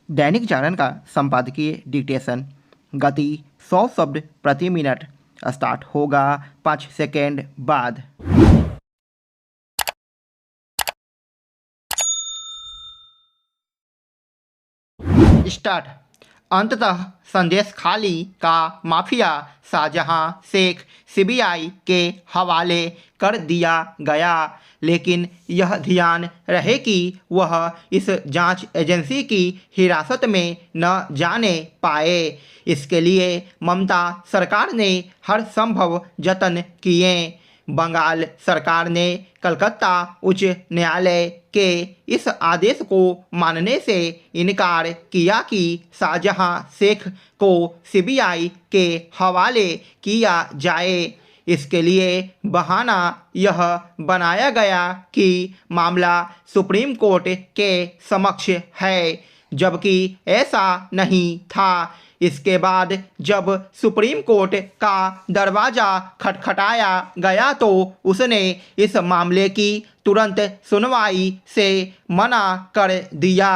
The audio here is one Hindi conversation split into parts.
दैनिक जागरण का संपादकीय डिक्टेशन। गति 100 शब्द प्रति मिनट। स्टार्ट होगा 5 सेकेंड बाद। स्टार्ट। अंततः संदेश खाली का माफिया शाहजहां शेख सीबीआई के हवाले कर दिया गया, लेकिन यह ध्यान रहे कि वह इस जांच एजेंसी की हिरासत में न जाने पाए। इसके लिए ममता सरकार ने हर संभव जतन किए। बंगाल सरकार ने कलकत्ता उच्च न्यायालय के इस आदेश को मानने से इनकार किया कि शाहजहां शेख को सीबीआई के हवाले किया जाए। इसके लिए बहाना यह बनाया गया कि मामला सुप्रीम कोर्ट के समक्ष है, जबकि ऐसा नहीं था। इसके बाद जब सुप्रीम कोर्ट का दरवाज़ा खटखटाया गया तो उसने इस मामले की तुरंत सुनवाई से मना कर दिया।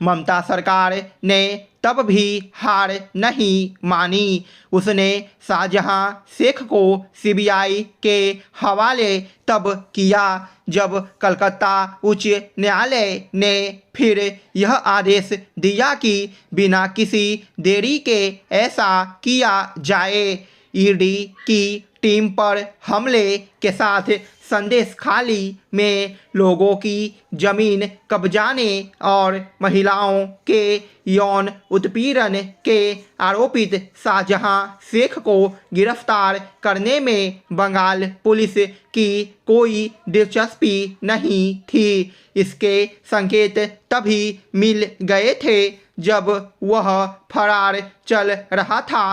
ममता सरकार ने तब भी हार नहीं मानी। उसने शाहजहां शेख को सीबीआई के हवाले तब किया जब कलकत्ता उच्च न्यायालय ने फिर यह आदेश दिया कि बिना किसी देरी के ऐसा किया जाए। ईडी की टीम पर हमले के साथ संदेश खाली में लोगों की जमीन कब्जाने और महिलाओं के यौन उत्पीड़न के आरोपित शाहजहां शेख को गिरफ्तार करने में बंगाल पुलिस की कोई दिलचस्पी नहीं थी। इसके संकेत तभी मिल गए थे जब वह फरार चल रहा था।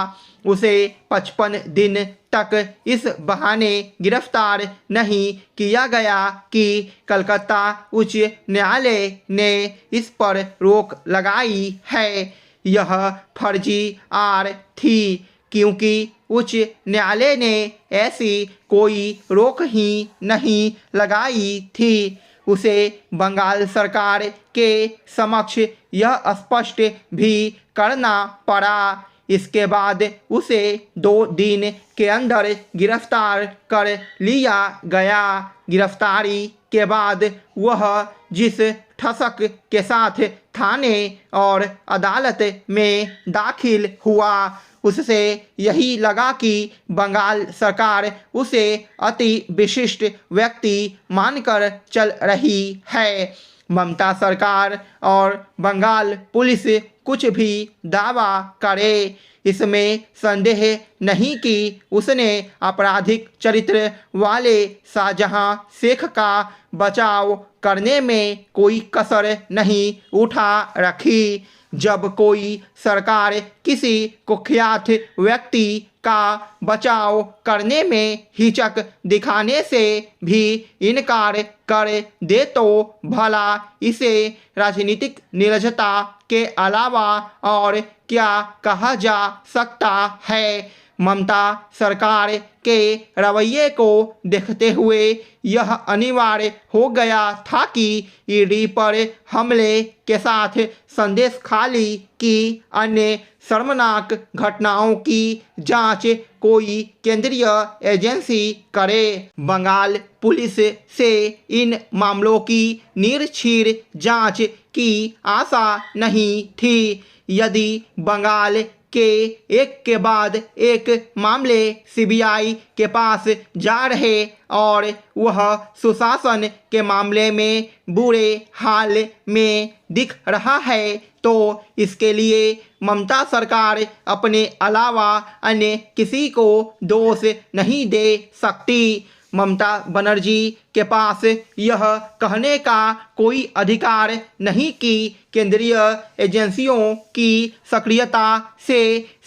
उसे 55 दिन तक इस बहाने गिरफ्तार नहीं किया गया कि कलकत्ता उच्च न्यायालय ने इस पर रोक लगाई है। यह फर्जी आर थी क्योंकि उच्च न्यायालय ने ऐसी कोई रोक ही नहीं लगाई थी। उसे बंगाल सरकार के समक्ष यह स्पष्ट भी करना पड़ा। इसके बाद उसे 2 दिन के अंदर गिरफ्तार कर लिया गया। गिरफ्तारी के बाद वह जिस ठसक के साथ थाने और अदालत में दाखिल हुआ, उससे यही लगा कि बंगाल सरकार उसे अति विशिष्ट व्यक्ति मानकर चल रही है। ममता सरकार और बंगाल पुलिस कुछ भी दावा करे, इसमें संदेह नहीं कि उसने आपराधिक चरित्र वाले शाहजहां शेख का बचाव करने में कोई कसर नहीं उठा रखी। जब कोई सरकार किसी कुख्यात व्यक्ति का बचाव करने में हिचक दिखाने से भी इनकार कर दे तो भला इसे राजनीतिक निर्लजता के अलावा और क्या कहा जा सकता है। ममता सरकार के रवैये को देखते हुए यह अनिवार्य हो गया था कि ईडी पर हमले के साथ संदेश खाली की अन्य शर्मनाक घटनाओं की जांच कोई केंद्रीय एजेंसी करे। बंगाल पुलिस से इन मामलों की निरछीर जांच की आशा नहीं थी। यदि बंगाल के एक के बाद एक मामले सीबीआई के पास जा रहे और वह सुशासन के मामले में बुरे हाल में दिख रहा है, तो इसके लिए ममता सरकार अपने अलावा अन्य किसी को दोष नहीं दे सकती। ममता बनर्जी के पास यह कहने का कोई अधिकार नहीं कि केंद्रीय एजेंसियों की सक्रियता से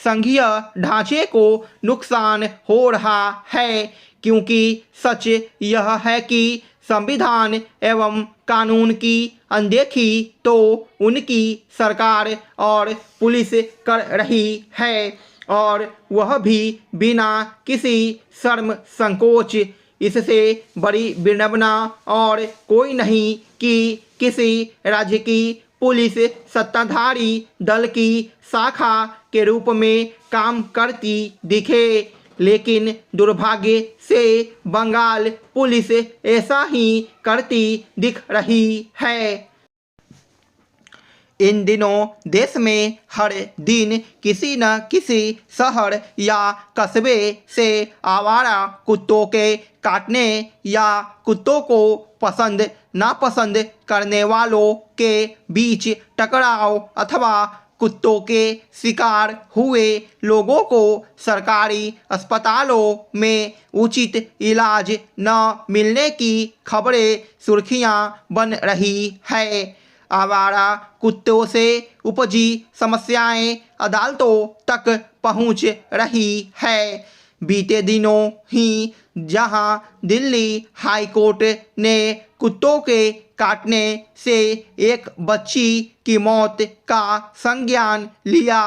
संघीय ढांचे को नुकसान हो रहा है, क्योंकि सच यह है कि संविधान एवं कानून की अनदेखी तो उनकी सरकार और पुलिस कर रही है, और वह भी बिना किसी शर्म संकोच। इससे बड़ी विडंबना और कोई नहीं कि किसी राज्य की पुलिस सत्ताधारी दल की शाखा के रूप में काम करती दिखे, लेकिन दुर्भाग्य से बंगाल पुलिस ऐसा ही करती दिख रही है। इन दिनों देश में हर दिन किसी न किसी शहर या कस्बे से आवारा कुत्तों के काटने या कुत्तों को पसंद नापसंद करने वालों के बीच टकराव अथवा कुत्तों के शिकार हुए लोगों को सरकारी अस्पतालों में उचित इलाज न मिलने की खबरें सुर्खियां बन रही है। आवारा कुत्तों से उपजी समस्याएं अदालतों तक पहुंच रही है। बीते दिनों ही जहां दिल्ली हाई कोर्ट ने कुत्तों के काटने से एक बच्ची की मौत का संज्ञान लिया,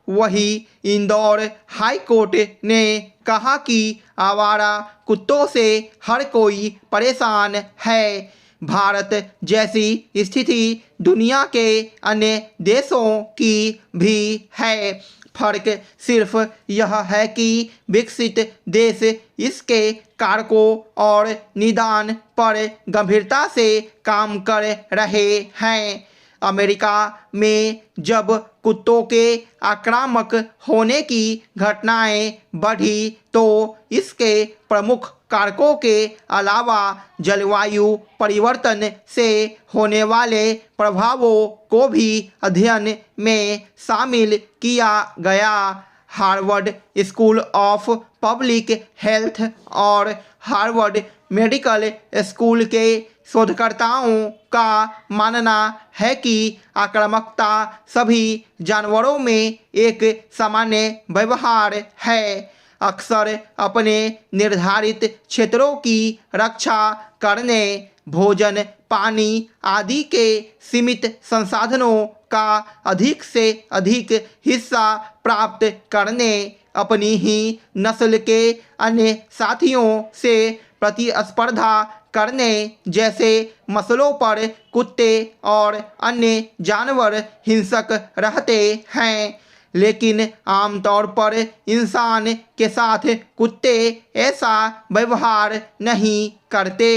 वही इंदौर हाई कोर्ट ने कहा कि आवारा कुत्तों से हर कोई परेशान है। भारत जैसी स्थिति दुनिया के अन्य देशों की भी है। फर्क सिर्फ यह है कि विकसित देश इसके कारकों और निदान पर गंभीरता से काम कर रहे हैं। अमेरिका में जब कुत्तों के आक्रामक होने की घटनाएं बढ़ी तो इसके प्रमुख कारकों के अलावा जलवायु परिवर्तन से होने वाले प्रभावों को भी अध्ययन में शामिल किया गया। Harvard school of public health और हार्वर्ड मेडिकल स्कूल के शोधकर्ताओं का मानना है कि आक्रामकता सभी जानवरों में एक सामान्य व्यवहार है। अक्सर अपने निर्धारित क्षेत्रों की रक्षा करने, भोजन, पानी आदि के सीमित संसाधनों का अधिक से अधिक हिस्सा प्राप्त करने, अपनी ही नस्ल के अन्य साथियों से प्रतिस्पर्धा करने जैसे मसलों पर कुत्ते और अन्य जानवर हिंसक रहते हैं, लेकिन आमतौर पर इंसान के साथ कुत्ते ऐसा व्यवहार नहीं करते।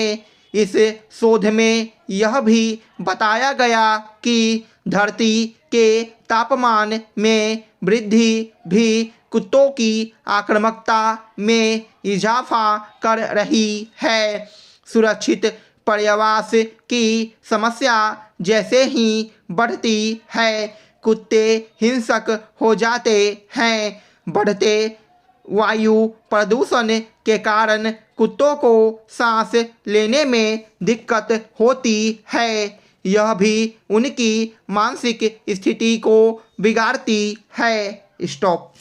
इस शोध में यह भी बताया गया कि धरती के तापमान में वृद्धि भी कुत्तों की आक्रामकता में इजाफा कर रही है। सुरक्षित पर्यावास की समस्या जैसे ही बढ़ती है, कुत्ते हिंसक हो जाते हैं। बढ़ते वायु प्रदूषण के कारण कुत्तों को सांस लेने में दिक्कत होती है। यह भी उनकी मानसिक स्थिति को बिगाड़ती है। स्टॉप।